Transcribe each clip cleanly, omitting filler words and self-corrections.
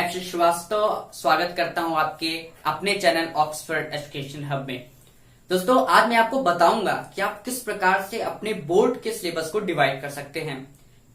मैं श्रीवास्तव स्वागत करता हूं आपके अपने चैनल ऑक्सफोर्ड एजुकेशन हब में। दोस्तों, आज मैं आपको बताऊंगा कि आप किस प्रकार से अपने बोर्ड के सिलेबस को डिवाइड कर सकते हैं,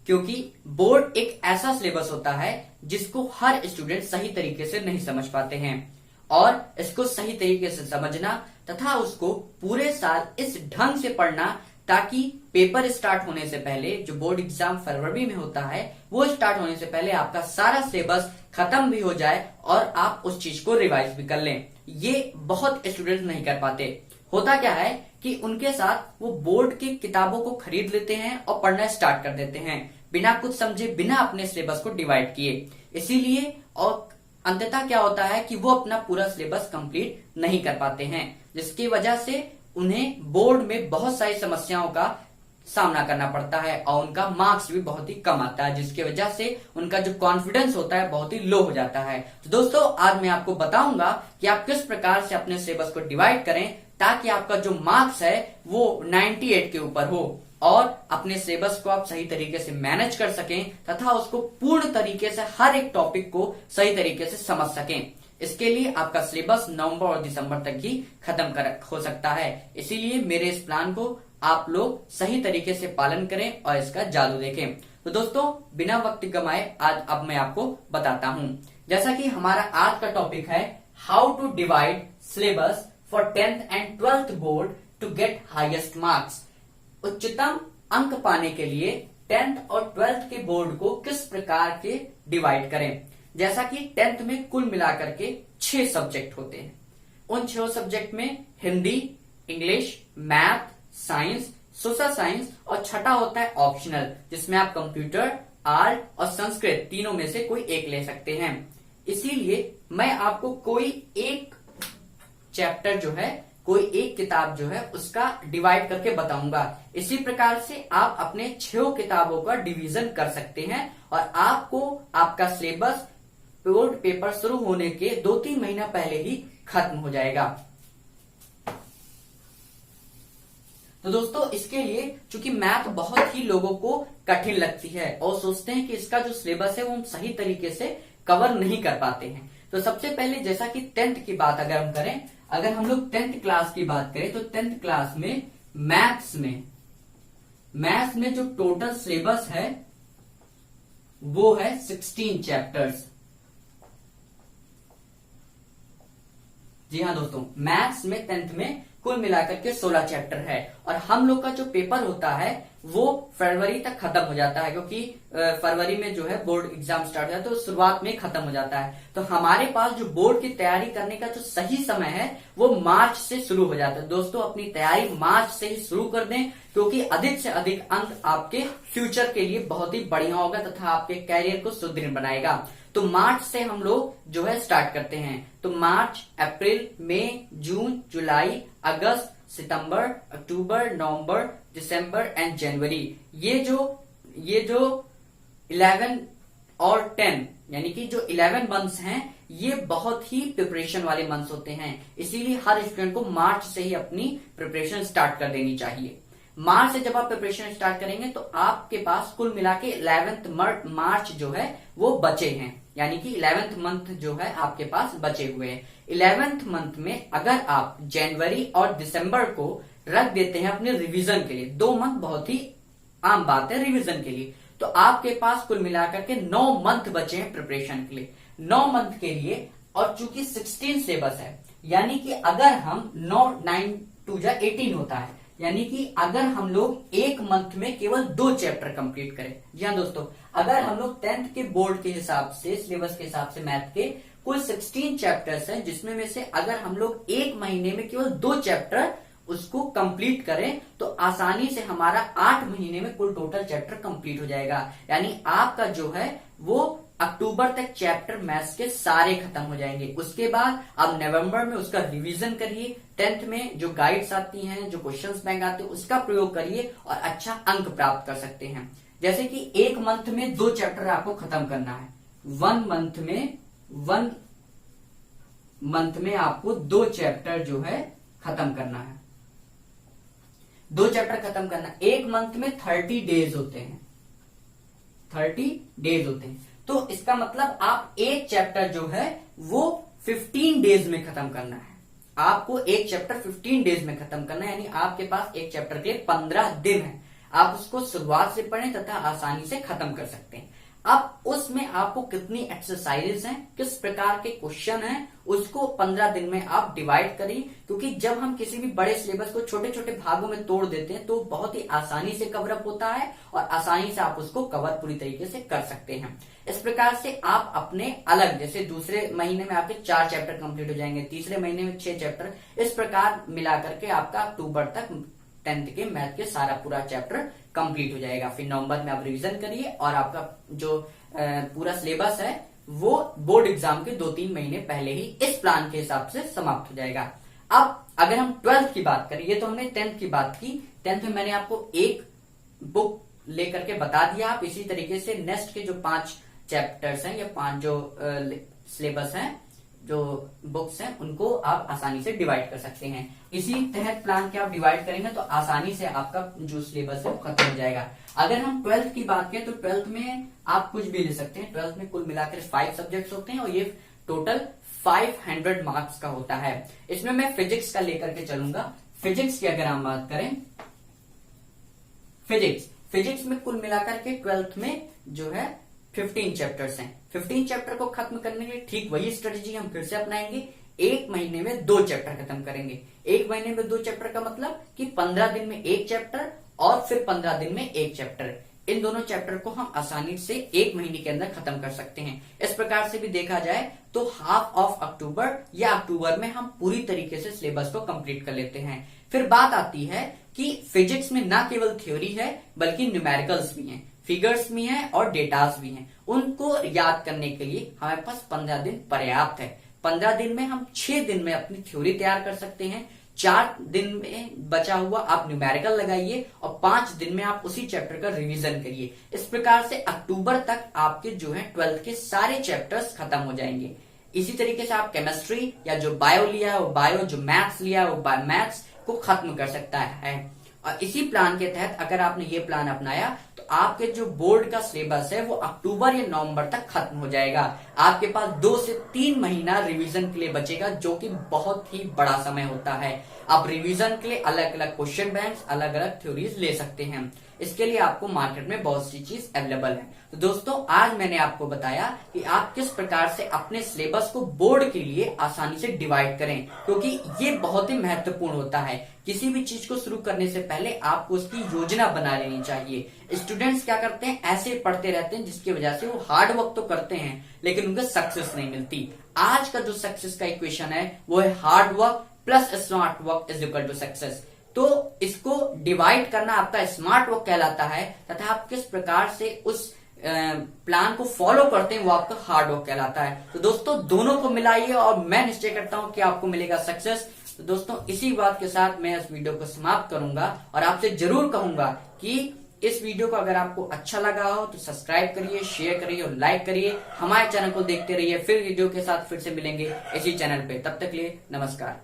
क्योंकि बोर्ड एक ऐसा सिलेबस होता है जिसको हर स्टूडेंट सही तरीके से नहीं समझ पाते हैं और इसको सही तरीके से समझना तथा उसको पूरे साल इस ढंग से पढ़ना ताकि पेपर स्टार्ट होने से पहले, जो बोर्ड एग्जाम फरवरी में होता है, वो स्टार्ट होने से पहले आपका सारा सिलेबस खत्म भी हो जाए और आप उस चीज को रिवाइज भी कर लें। ये बहुत स्टूडेंट नहीं कर पाते। होता क्या है कि उनके साथ वो बोर्ड की किताबों को खरीद लेते हैं और पढ़ना स्टार्ट कर देते हैं बिना कुछ समझे, बिना अपने सिलेबस को डिवाइड किए। इसीलिए और अंततः क्या होता है कि वो अपना पूरा सिलेबस कंप्लीट नहीं कर पाते हैं, जिसकी वजह से उन्हें बोर्ड में बहुत सारी समस्याओं का सामना करना पड़ता है और उनका मार्क्स भी बहुत ही कम आता है, जिसकी वजह से उनका जो कॉन्फिडेंस होता है बहुत ही लो हो जाता है। तो दोस्तों, आज मैं आपको बताऊंगा कि आप किस प्रकार से अपने सिलेबस को डिवाइड करें ताकि आपका जो मार्क्स है वो 98 के ऊपर हो और अपने सिलेबस को आप सही तरीके से मैनेज कर सकें तथा उसको पूर्ण तरीके से हर एक टॉपिक को सही तरीके से समझ सकें। इसके लिए आपका सिलेबस नवंबर और दिसंबर तक ही खत्म हो सकता है। इसीलिए मेरे इस प्लान को आप लोग सही तरीके से पालन करें और इसका जादू देखें। तो दोस्तों, बिना वक्त गमाए आज अब मैं आपको बताता हूं। जैसा कि हमारा आज का टॉपिक है how to divide syllabus for 10th and 12th board to get highest marks. उच्चतम अंक पाने के लिए 10th और 12th के बोर्ड को किस प्रकार के डिवाइड करें। जैसा कि 10th में कुल मिलाकर के 6 सब्जेक्ट होते हैं। उन 6 सब्जेक्ट में Hindi, English, math, science, social science और छठा होता है ऑप्शनल, जिसमें आप कंप्यूटर, आर्ट और संस्कृत तीनों में से कोई एक ले सकते हैं। इसीलिए मैं आपको कोई एक चैप्टर जो है, कोई एक किताब जो है उसका डिवाइड करके बताऊंगा। इसी प्रकार से आप अपने 6 किताबों का डिवीजन कर सकते हैं और आपको आपका सिलेबस बोर्ड पेपर शुरू होने के 2-3 महीना पहले ही खत्म हो जाएगा। तो दोस्तों, इसके लिए चूंकि मैथ बहुत ही लोगों को कठिन लगती है और सोचते हैं कि इसका जो सिलेबस है वो हम सही तरीके से कवर नहीं कर पाते हैं, तो सबसे पहले जैसा कि 10th की बात अगर हम करें, अगर हम लोग 10th क्लास की बात करें तो 10th क्लास में मैथ्स में जो टोटल सिलेबस है वो है 16 चैप्टर्स। जी हाँ दोस्तों, मैथ्स में 10th में कुल मिलाकर के 16 चैप्टर है और हम लोग का जो पेपर होता है वो फरवरी तक खत्म हो जाता है, क्योंकि फरवरी में जो है बोर्ड एग्जाम स्टार्ट हो जाता है तो शुरुआत में खत्म हो जाता है। तो हमारे पास जो बोर्ड की तैयारी करने का जो सही समय है वो मार्च से शुरू हो जाता है। दोस्तों, अपनी तैयारी मार्च से ही शुरू कर दें, क्योंकि अधिक से अधिक अंक आपके फ्यूचर के लिए बहुत ही बढ़िया होगा तथा आपके कैरियर को सुदृढ़ बनाएगा। तो मार्च से हम लोग जो है स्टार्ट करते हैं। तो मार्च, अप्रैल, मई, जून, जुलाई, अगस्त, सितंबर, अक्टूबर, नवंबर, दिसंबर एंड जनवरी, ये जो 11 और 10 यानी कि जो 11 मंथ्स हैं, ये बहुत ही प्रिपरेशन वाले मंथ्स होते हैं। इसीलिए हर स्टूडेंट को मार्च से ही अपनी प्रिपरेशन स्टार्ट कर देनी चाहिए। मार्च से जब आप प्रिपरेशन स्टार्ट करेंगे तो आपके पास कुल मिला के 11th मार्च जो है वो बचे हैं, यानी कि 11th मंथ जो है आपके पास बचे हुए हैं। 11th मंथ में अगर आप जनवरी और दिसंबर को रख देते हैं अपने रिवीजन के लिए, 2 मंथ बहुत ही आम बात है रिवीजन के लिए, तो आपके पास कुल मिलाकर के 9 मंथ बचे हैं प्रिपरेशन के लिए। 9 मंथ के लिए, और चूंकि 16 सिलेबस है, यानी कि अगर हम 9 2 18 होता है, यानी कि अगर हम लोग 1 मंथ में केवल 2 चैप्टर कंप्लीट करें। जी हाँ दोस्तों, अगर हम लोग 10th के बोर्ड के हिसाब से, सिलेबस के हिसाब से मैथ के कुल 16 चैप्टर्स हैं, जिसमें में से अगर हम लोग 1 महीने में केवल 2 चैप्टर उसको कंप्लीट करें तो आसानी से हमारा 8 महीने में कुल टोटल चैप्टर कंप्लीट हो जाएगा। यानी आपका जो है वो अक्टूबर तक चैप्टर मैथ्स के सारे खत्म हो जाएंगे। उसके बाद अब नवंबर में उसका रिवीजन करिए, 10th में जो गाइड्स आती हैं, जो क्वेश्चंस बैंक आते हैं, उसका प्रयोग करिए और अच्छा अंक प्राप्त कर सकते हैं। जैसे कि 1 मंथ में 2 चैप्टर आपको खत्म करना है, 1 मंथ में आपको 2 चैप्टर जो है खत्म करना है, 2 चैप्टर खत्म करना। 1 मंथ में 30 डेज होते हैं, 30 डेज होते हैं। तो इसका मतलब आप एक चैप्टर जो है वो 15 डेज में खत्म करना है। आपको एक चैप्टर 15 डेज में खत्म करना है, यानी आपके पास एक चैप्टर के लिए 15 दिन है। आप उसको शुरुआत से पढ़ें तथा आसानी से खत्म कर सकते हैं। अब उसमें आपको कितनी एक्सरसाइजेस हैं, किस प्रकार के क्वेश्चन हैं, उसको 15 दिन में आप डिवाइड करिए, क्योंकि जब हम किसी भी बड़े सिलेबस को छोटे छोटे भागों में तोड़ देते हैं तो बहुत ही आसानी से कवर अप होता है और आसानी से आप उसको कवर पूरी तरीके से कर सकते हैं। इस प्रकार से आप अपने अलग, जैसे दूसरे महीने में आपके 4 चैप्टर कंप्लीट हो जाएंगे, तीसरे महीने में 6 चैप्टर, इस प्रकार मिलाकर के आपका अक्टूबर तक 10th के मैथ के सारा पूरा चैप्टर कंप्लीट हो जाएगा। फिर नवंबर में आप रिवीजन करिए और आपका जो पूरा सिलेबस है वो बोर्ड एग्जाम के 2-3 महीने पहले ही इस प्लान के हिसाब से समाप्त हो जाएगा। अब अगर हम 12th की बात करें, ये तो हमने 10th की बात की। 10th में मैंने आपको एक बुक लेकर के बता दिया। आप इसी तरीके से नेक्स्ट के जो 5 चैप्टर्स हैं या 5 जो सिलेबस हैं, जो बुक्स हैं, उनको आप आसानी से डिवाइड कर सकते हैं। इसी तहत प्लान के आप डिवाइड करेंगे तो आसानी से आपका जो सिलेबस है वो खत्म हो जाएगा। अगर हम 12th की बात करें तो 12th में आप कुछ भी ले सकते हैं। 12th में कुल मिलाकर 5 सब्जेक्ट्स होते हैं और ये टोटल 500 मार्क्स का होता है। इसमें मैं फिजिक्स का लेकर के चलूंगा। फिजिक्स की अगर हम बात करें, फिजिक्स में कुल मिलाकर के 12th में जो है 15 चैप्टर्स हैं। 15 चैप्टर को खत्म करने के लिए ठीक वही स्ट्रेटेजी हम फिर से अपनाएंगे। एक महीने में 2 चैप्टर खत्म करेंगे। एक महीने में 2 चैप्टर का मतलब कि 15 दिन में एक चैप्टर और फिर 15 दिन में एक चैप्टर। इन दोनों चैप्टर को हम आसानी से एक महीने के अंदर खत्म कर सकते हैं। इस प्रकार से भी देखा जाए तो हाफ ऑफ अक्टूबर या अक्टूबर में हम पूरी तरीके से सिलेबस को कंप्लीट कर लेते हैं। फिर बात आती है कि फिजिक्स में न केवल थ्योरी है बल्कि न्यूमेरिकल्स भी हैं, फिगर्स भी हैं और डेटास भी हैं। उनको याद करने के लिए हमारे पास 15 दिन पर्याप्त है। 15 दिन में हम 6 दिन में अपनी थ्योरी तैयार कर सकते हैं। 4 दिन में बचा हुआ आप न्यूमेरिकल लगाइए और 5 दिन में आप उसी चैप्टर का रिवीजन करिए। इस प्रकार से अक्टूबर तक आपके जो है 12th के सारे चैप्टर्स खत्म हो जाएंगे। इसी तरीके से आप केमिस्ट्री या जो बायो लिया है वो बायो, जो मैथ्स लिया है वो मैथ्स को खत्म कर सकता है। और इसी प्लान के तहत अगर आपने ये प्लान अपनाया तो आपके जो बोर्ड का सिलेबस है वो अक्टूबर या नवंबर तक खत्म हो जाएगा। आपके पास 2 से 3 महीना रिवीजन के लिए बचेगा, जो कि बहुत ही बड़ा समय होता है। आप रिवीजन के लिए अलग अलग क्वेश्चन बैंक्स, अलग अलग थ्योरीज ले सकते हैं। इसके लिए आपको मार्केट में बहुत सी चीज अवेलेबल है। तो दोस्तों, आज मैंने आपको बताया कि आप किस प्रकार से अपने सिलेबस को बोर्ड के लिए आसानी से डिवाइड करें, क्योंकि ये बहुत ही महत्वपूर्ण होता है। किसी भी चीज को शुरू करने से पहले आपको उसकी योजना बना लेनी चाहिए। स्टूडेंट्स क्या करते हैं, ऐसे पढ़ते रहते हैं जिसकी वजह से वो हार्ड वर्क तो करते हैं लेकिन उनको सक्सेस नहीं मिलती। आज का जो सक्सेस का इक्वेशन है वो है hard work plus smart work is equal to success. तो इसको डिवाइड करना आपका स्मार्ट वर्क कहलाता है तथा आप किस प्रकार से उस प्लान को फॉलो करते हैं वो आपका हार्ड वर्क कहलाता है। तो दोस्तों, दोनों को मिलाइए और मैं निश्चय करता हूं कि आपको मिलेगा सक्सेस। तो दोस्तों, इसी बात के साथ मैं इस वीडियो को समाप्त करूंगा और आपसे जरूर कहूंगा कि इस वीडियो को अगर आपको अच्छा लगा हो तो सब्सक्राइब करिए, शेयर करिए और लाइक करिए। हमारे चैनल को देखते रहिए। फिर वीडियो के साथ फिर से मिलेंगे इसी चैनल पे। तब तक के लिए नमस्कार।